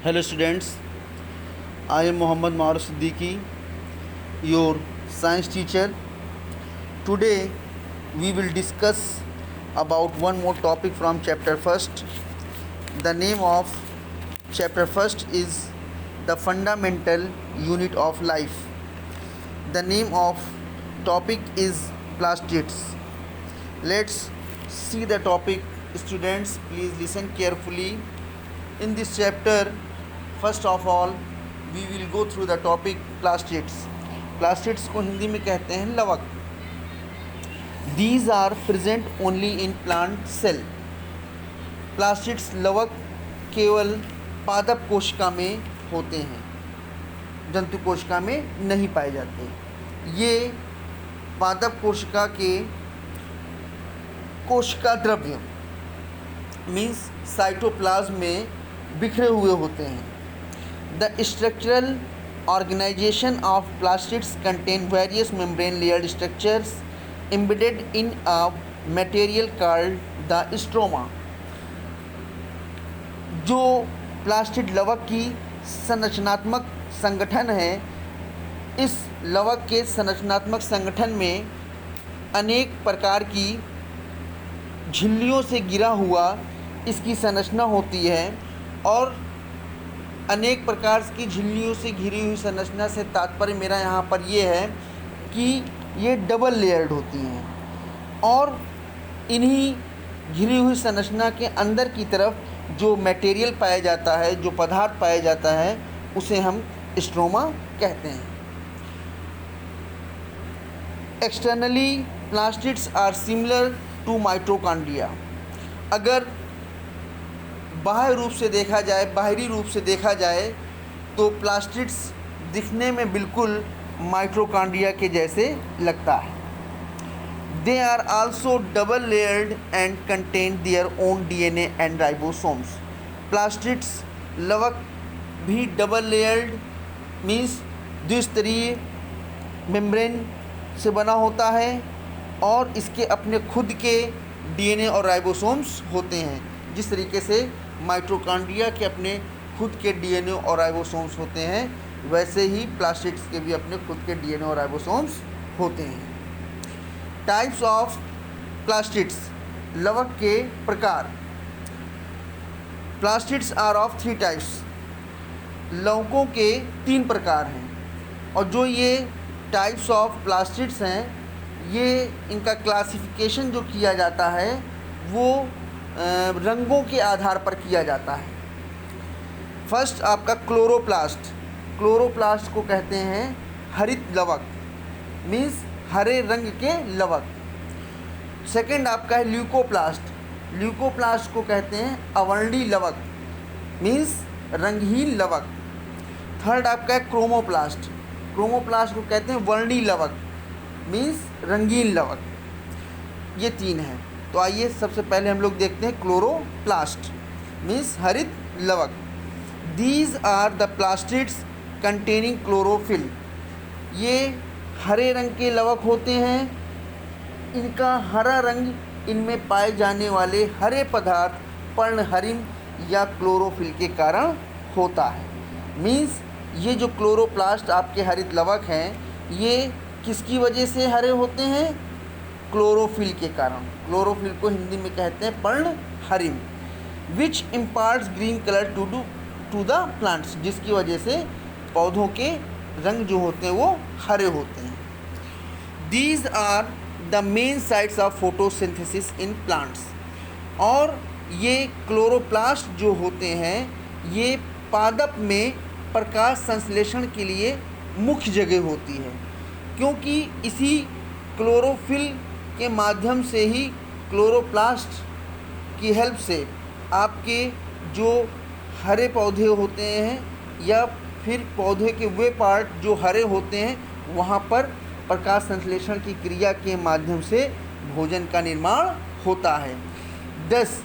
Hello students, I am Mohammad Maruf Siddiqui, your science teacher. Today we will discuss about one more topic from chapter first. The name of chapter first is the fundamental unit of life. The name of topic is plastids. Let's see the topic. Students, please listen carefully. In this chapter, first of all, we will go through the topic plastids. Plastids को हिंदी में कहते हैं लवक. These are present only in plant cell. Plastids लवक केवल पादप कोशिका में होते हैं, जंतु कोशिका में नहीं पाए जाते. ये पादप कोशिका के कोशिका द्रव्य मीन्स साइटोप्लाज्म में बिखरे हुए होते हैं. The structural organisation of plastids contain various membrane layered structures embedded in a material called the stroma. जो प्लास्टिड लवक की संरचनात्मक संगठन है, इस लवक के संरचनात्मक संगठन में अनेक प्रकार की झिल्लियों से घिरा हुआ इसकी संरचना होती है. और अनेक प्रकार की झिल्लियों से घिरी हुई संरचना से तात्पर्य मेरा यहाँ पर ये है कि ये डबल लेयर्ड होती हैं. और इन्हीं घिरी हुई संरचना के अंदर की तरफ जो मटेरियल पाया जाता है, जो पदार्थ पाया जाता है, उसे हम स्ट्रोमा कहते हैं. Externally plastids are similar to mitochondria. अगर बाह्य रूप से देखा जाए, बाहरी रूप से देखा जाए तो प्लास्टिड्स दिखने में बिल्कुल माइटोकॉन्ड्रिया के जैसे लगता है. They are also double layered and contain their own DNA and ribosomes. Plastids लवक भी डबल लेयर्ड मीन्स द्विस्तरीय मेम्ब्रेन से बना होता है और इसके अपने खुद के डीएनए और राइबोसोम्स होते हैं. जिस तरीके से माइटोकॉन्ड्रिया के अपने खुद के डीएनए और राइबोसोम्स होते हैं, वैसे ही प्लास्टिड्स के भी अपने खुद के डीएनए और राइबोसोम्स होते हैं. टाइप्स ऑफ प्लास्टिड्स, लवक के प्रकार. Plastids are of 3 types. लवकों के 3 प्रकार हैं. और जो ये टाइप्स ऑफ प्लास्टिड्स हैं, ये इनका क्लासिफिकेशन जो किया जाता है वो रंगों के आधार पर किया जाता है. फर्स्ट आपका क्लोरोप्लास्ट. क्लोरोप्लास्ट को कहते हैं हरित लवक मीन्स हरे रंग के लवक. सेकंड आपका है ल्यूकोप्लास्ट. ल्यूकोप्लास्ट को कहते हैं अवर्णी लवक मीन्स रंगहीन लवक. थर्ड आपका है क्रोमोप्लास्ट. क्रोमोप्लास्ट को कहते हैं वर्णी लवक मीन्स रंगीन लवक. ये 3 हैं. तो आइए सबसे पहले हम लोग देखते हैं क्लोरोप्लास्ट मीन्स हरित लवक. These are the plastids containing chlorophyll. ये हरे रंग के लवक होते हैं. इनका हरा रंग इनमें पाए जाने वाले हरे पदार्थ पर्णहरिम या क्लोरोफिल के कारण होता है. मीन्स ये जो क्लोरोप्लास्ट आपके हरित लवक हैं, ये किसकी वजह से हरे होते हैं? क्लोरोफिल के कारण. क्लोरोफिल को हिंदी में कहते हैं पर्णहरिम. Which imparts green colour to the plants. जिसकी वजह से पौधों के रंग जो होते हैं वो हरे होते हैं. These are the main sites of photosynthesis in plants. और ये क्लोरोप्लास्ट जो होते हैं, ये पादप में प्रकाश संश्लेषण के लिए मुख्य जगह होती है. क्योंकि इसी क्लोरोफिल के माध्यम से ही, क्लोरोप्लास्ट की हेल्प से आपके जो हरे पौधे होते हैं या फिर पौधे के वे पार्ट जो हरे होते हैं, वहाँ पर प्रकाश संश्लेषण की क्रिया के माध्यम से भोजन का निर्माण होता है. 10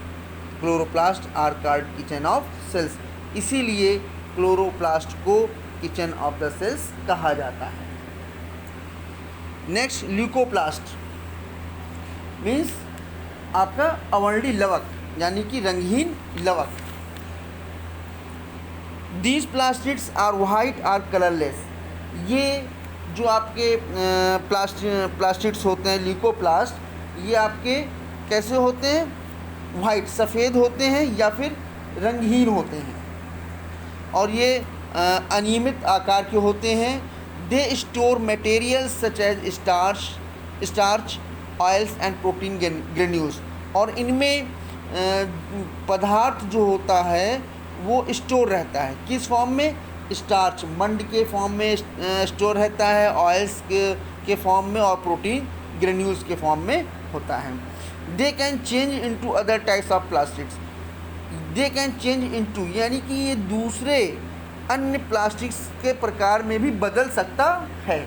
chloroplast are called kitchen of cells. इसीलिए क्लोरोप्लास्ट को किचन ऑफ द सेल्स कहा जाता है. नेक्स्ट ल्यूकोप्लास्ट मीन्स आपका अवर्णी लवक यानी कि रंगहीन लवक. These plastids are white or colourless. ये जो आपके प्लास्टिड्स होते हैं ल्यूकोप्लास्ट, ये आपके कैसे होते हैं? वाइट, सफ़ेद होते हैं या फिर रंगहीन होते हैं, और ये अनियमित आकार के होते हैं। They store materials such as starch oils and protein granules. और इनमें पदार्थ जो होता है वो स्टोर रहता है किस फॉर्म में? स्टार्च, मंड के फॉर्म में स्टोर रहता है, ऑयल्स के फॉर्म में, और प्रोटीन ग्रेन्यूल्स के फॉर्म में होता है। They can change into other types of plastics. They can change into यानी कि ये दूसरे अन्य प्लास्टिक्स के प्रकार में भी बदल सकता है।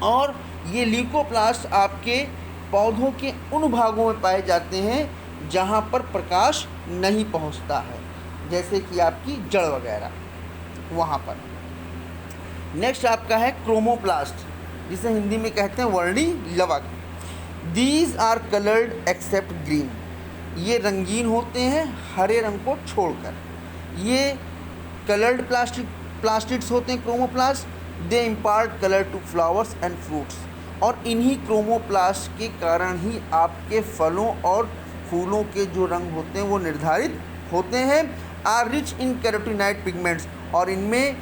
और ये ल्यूकोप्लास्ट आपके पौधों के उन भागों में पाए जाते हैं जहाँ पर प्रकाश नहीं पहुँचता है, जैसे कि आपकी जड़ वगैरह, वहाँ पर। नेक्स्ट आपका है क्रोमोप्लास्ट, जिसे हिंदी में कहते हैं वर्णी लवक। These are coloured except green. ये रंगीन होते हैं हरे रंग को छोड़कर। ये कलर्ड प्लास्टिड्स होते हैं chromoplast. They impart colour to flowers and fruits. और इन्हीं क्रोमोप्लास्ट के कारण ही आपके फलों और फूलों के जो रंग होते हैं वो निर्धारित होते हैं। Are rich in carotenoid pigments. और इनमें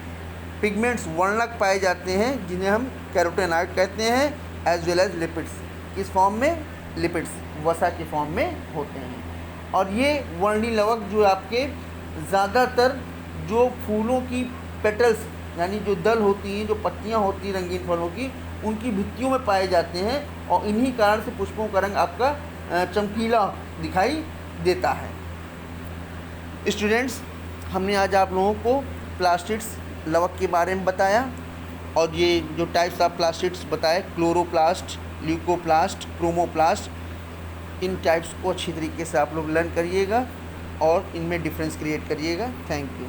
पिगमेंट्स, वर्णक पाए जाते हैं जिन्हें हम कैरोटीनॉइड कहते हैं, एज वेल एज लिपिड्स। किस फॉर्म में? लिपिड्स, वसा के फॉर्म में होते हैं। और ये वर्णी लवक जो आपके ज़्यादातर जो फूलों की पेटल्स यानी जो दल होती हैं, जो पत्तियां होती हैं रंगीन फलों की, उनकी भित्तियों में पाए जाते हैं, और इन्हीं कारण से पुष्पों का रंग आपका चमकीला दिखाई देता है। स्टूडेंट्स, हमने आज आप लोगों को प्लास्टिड्स लवक के बारे में बताया, और ये जो टाइप्स ऑफ प्लास्टिड्स बताए, क्लोरोप्लास्ट, ल्यूकोप्लास्ट, क्रोमोप्लास्ट, इन टाइप्स को अच्छी तरीके से आप लोग लर्न करिएगा और इनमें डिफरेंस क्रिएट करिएगा। Thank you.